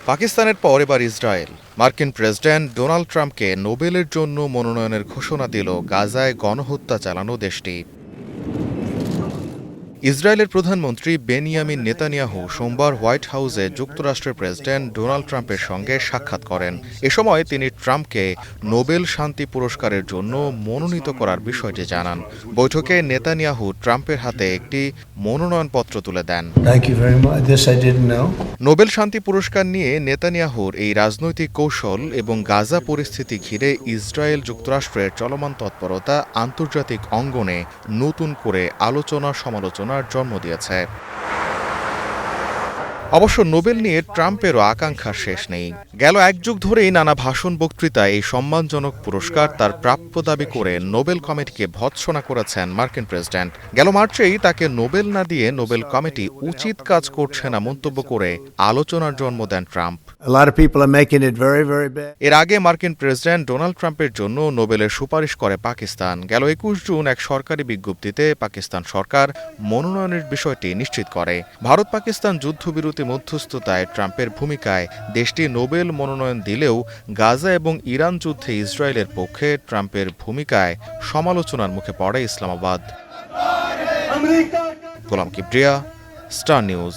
পাকিস্তানের পর এবার ইসরায়েল। মার্কিন প্রেসিডেন্ট ডোনাল্ড ট্রাম্পকে নোবেলের জন্য মনোনয়নের ঘোষণা দিল গাজায় গণহত্যা চালানো দেশটি। ইসরায়েলের প্রধানমন্ত্রী বেনিয়ামিন নেতানিয়াহু সোমবার হোয়াইট হাউসে যুক্তরাষ্ট্রের প্রেসিডেন্ট ডোনাল্ড ট্রাম্পের সঙ্গে সাক্ষাৎ করেন। এ সময় তিনি ট্রাম্পকে নোবেল শান্তি পুরস্কারের জন্য মনোনীত করার বিষয়টি জানান। বৈঠকে নেতানিয়াহু ট্রাম্পের হাতে একটি মনোনয়নপত্র তুলে দেন। নোবেল শান্তি পুরস্কার নিয়ে নেতানিয়াহুর এই রাজনৈতিক কৌশল এবং গাজা পরিস্থিতি ঘিরে ইসরায়েল যুক্তরাষ্ট্রের চলমান তৎপরতা আন্তর্জাতিক অঙ্গনে নতুন করে আলোচনা সমালোচনার জন্ম দিয়েছে। অবশ্য নোবেল নিয়ে ট্রাম্পেরও আকাঙ্ক্ষার শেষ নেই। গেল এক যুগ ধরেই নানা ভাষণ বক্তৃতায় এই সম্মানজনক পুরস্কার তার প্রাপ্য দাবি করে নোবেল কমিটিকে ভৎসনা করেছেন মার্কিন প্রেসিডেন্ট। গেল মার্চেই তাকে নোবেল না দিয়ে নোবেল কমিটি উচিত কাজ করছে না মন্তব্য করে আলোচনার জন্ম দেন ট্রাম্প। এর আগে মার্কিন প্রেসিডেন্ট ডোনাল্ড ট্রাম্পের জন্য নোবেলের সুপারিশ করে পাকিস্তান। গেল ২১ জুন এক সরকারি বিজ্ঞপ্তিতে পাকিস্তান সরকার মনোনয়নের বিষয়টি নিশ্চিত করে। ভারত পাকিস্তান যুদ্ধবিরতি মধ্যস্থতায় ট্রাম্পের ভূমিকায় দেশটি নোবেল মনোনয়ন দিলেও গাজা এবং ইরান যুদ্ধে ইসরায়েলের পক্ষে ট্রাম্পের ভূমিকায় সমালোচনার মুখে পড়ে ইসলামাবাদ। গোলাম কিবরিয়া, স্টার নিউজ।